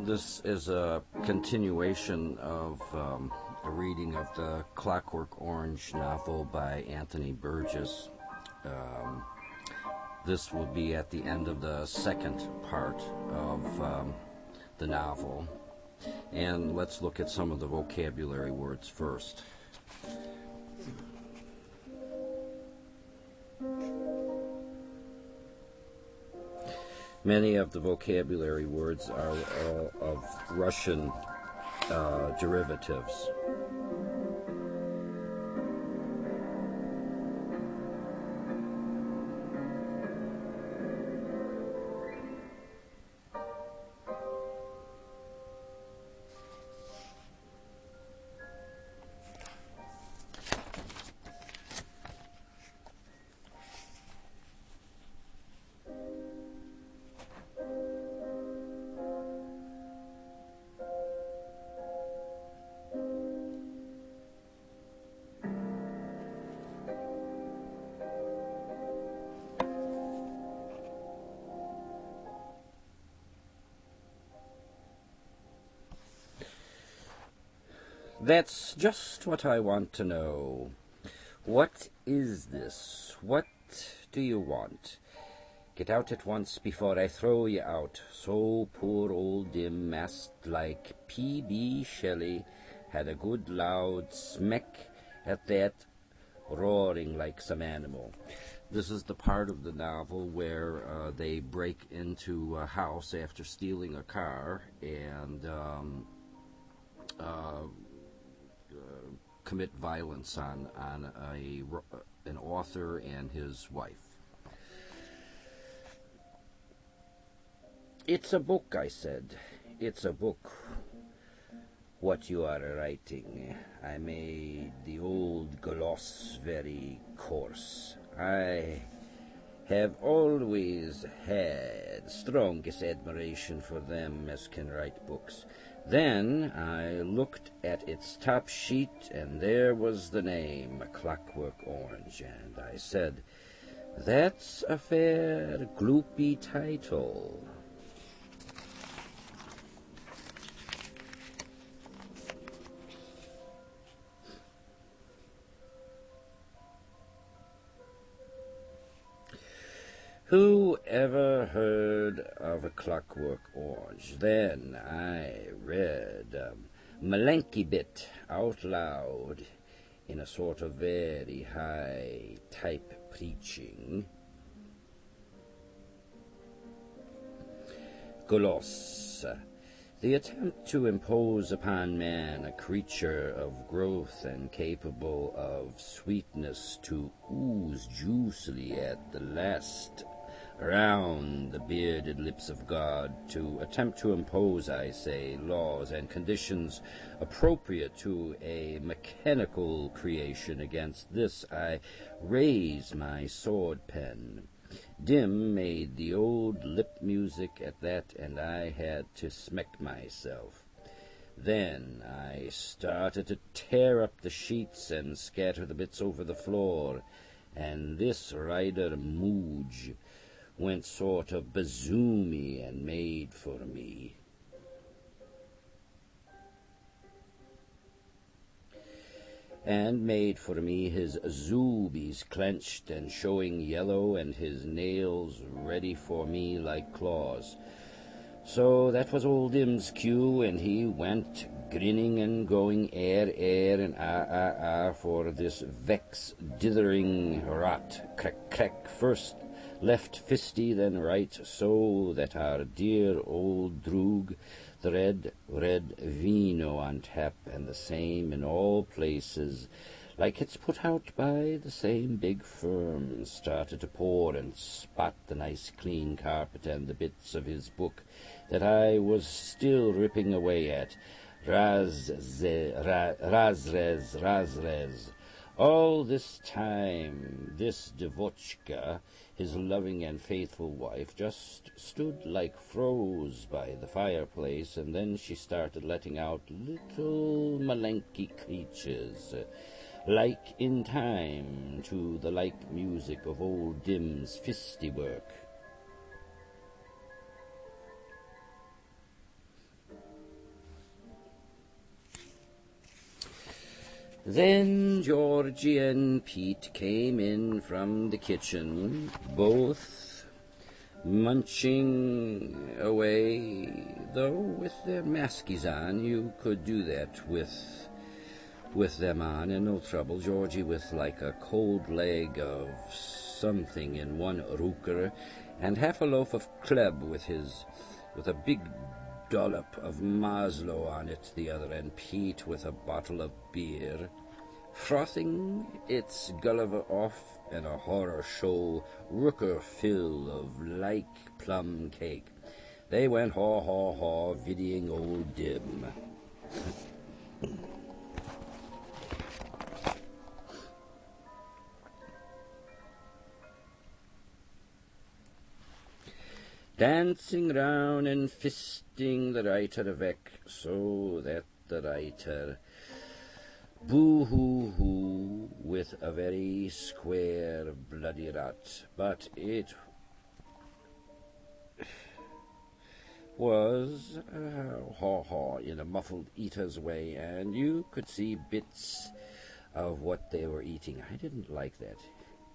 This is a continuation of a reading of the Clockwork Orange novel by Anthony Burgess. This will be at the end of the second part of the novel. And let's look at some of the vocabulary words first. Many of the vocabulary words are of Russian derivatives. That's just what I want to know. What is this? What do you want? Get out at once before I throw you out. So poor old Dim, masked like P.B. Shelley, had a good loud smack at that, roaring like some animal. This is the part of the novel where they break into a house after stealing a car and commit violence on an author and his wife. It's a book, I said. It's a book. What you are writing. I made the old gloss very coarse. I have always had strongest admiration for them as can write books. Then I looked at its top sheet, and there was the name, Clockwork Orange, and I said, that's a fair gloopy title. Who ever heard of a Clockwork Orange? Then I read Malenky bit out loud in a sort of very high type preaching. Gloss. The attempt to impose upon man a creature of growth and capable of sweetness to ooze juicily at the last round the bearded lips of God, to attempt to impose, I say, laws and conditions appropriate to a mechanical creation. Against this I raise my sword pen. Dim made the old lip music at that, and I had to smack myself. Then I started to tear up the sheets and scatter the bits over the floor, and this rider Mooj went sort of bazoomy and made for me. And made for me, his zoobies clenched and showing yellow, and his nails ready for me like claws. So that was old Dim's cue, and he went grinning and going air, and ah, for this vex dithering rot. Crack, crack, first left fisty, then right, so that our dear old droog, the red vino on tap, and the same in all places, like it's put out by the same big firm, started to pour and spot the nice clean carpet and the bits of his book that I was still ripping away at. Razrez. All this time, this Devochka, his loving and faithful wife, just stood like froze by the fireplace, and then she started letting out little malenky creatures, like in time to the like music of old Dim's fisty work. Then Georgie and Pete came in from the kitchen, both munching away, though with their maskies on. You could do that with them on, and no trouble. Georgie with like a cold leg of something in one rooker, and half a loaf of club with a big dollop of Maslow on it the other, and Pete with a bottle of beer, frothing its Gulliver off in a horror show rooker fill of like plum cake. They went haw haw haw, videoing old Dim. Dancing round and fisting the writer vec, so that the writer boo-hoo-hoo with a very square bloody rot. But it was haw-haw in a muffled eater's way, and you could see bits of what they were eating. I didn't like that,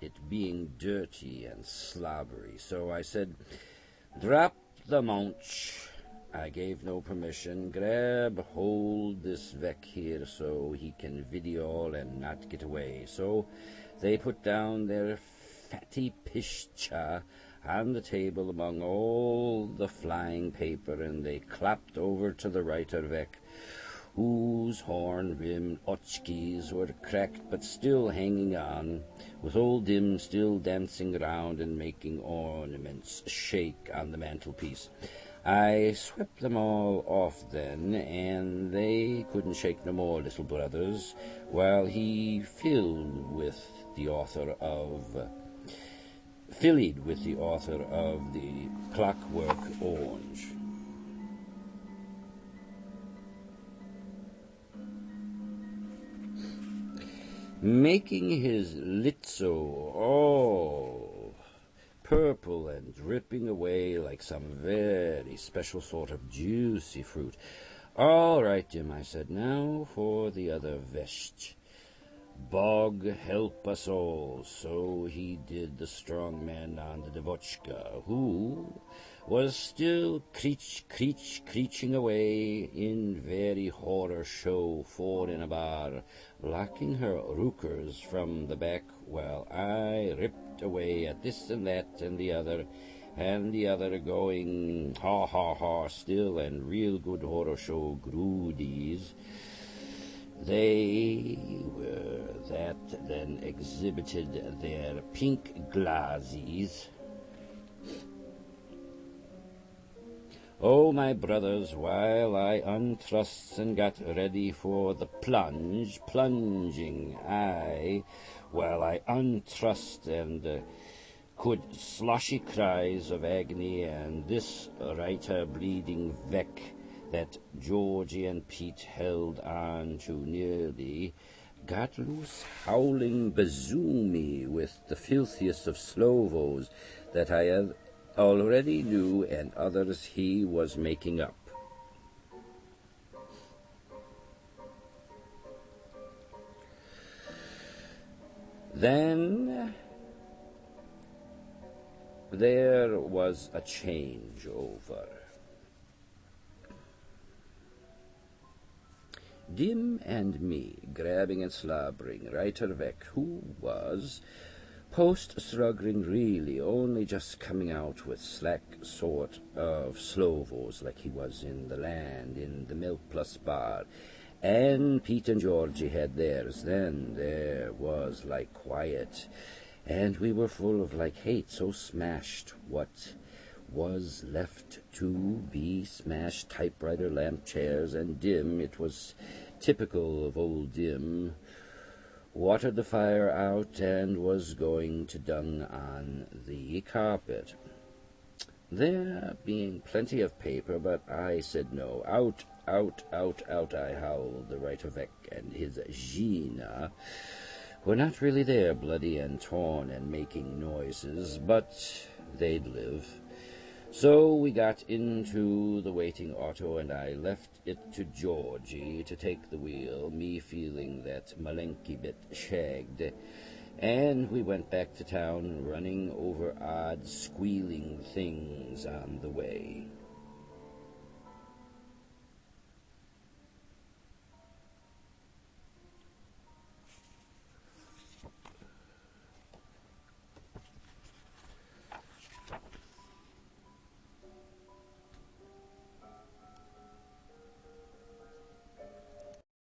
it being dirty and slobbery, so I said, "Drop the munch." I gave no permission. "Grab hold this vec here so he can video and not get away." So they put down their fatty pishcha on the table among all the flying paper, and they clapped over to the writer vec, whose horn-rimmed otchkies were cracked but still hanging on, with old Dim still dancing around and making ornaments shake on the mantelpiece. I swept them all off then, and they couldn't shake no more, little brothers, while he filled with the author of the Clockwork Orange. Making his litzo all purple and dripping away like some very special sort of juicy fruit. "All right, Jim," I said, "now for the other vesh. Bog help us all." So he did the strong man on the devochka, who was still creeching away in very horror show for in a bar, locking her rookers from the back, while I ripped away at this and that and the other going ha ha ha still, and real good horror show groodies they were that then exhibited their pink glazies. Oh, my brothers, while I untrusts and got ready for the plunging, while I untrussed and could sloshy cries of agony, and this writer bleeding vec that Georgie and Pete held on to nearly got loose howling bazoomy with the filthiest of Slovos that I already knew, and others he was making up. Then there was a changeover. Dim and me, grabbing and slobbering, writer vec, who was post-struggling really, only just coming out with slack sort of Slovos like he was in the land, in the Milk Plus bar, and Pete and Georgie had theirs. Then there was like quiet, and we were full of like hate, so smashed what was left to be smashed, typewriter, lamp chairs, and Dim, it was typical of old Dim, watered the fire out and was going to dung on the carpet. There being plenty of paper, but I said no. Out, out, out, out, I howled. The writer vec and his Gina were not really there, bloody and torn and making noises, but they'd live. So we got into the waiting auto, and I left it to Georgie to take the wheel, me feeling that malenky bit shagged. And we went back to town, running over odd, squealing things on the way.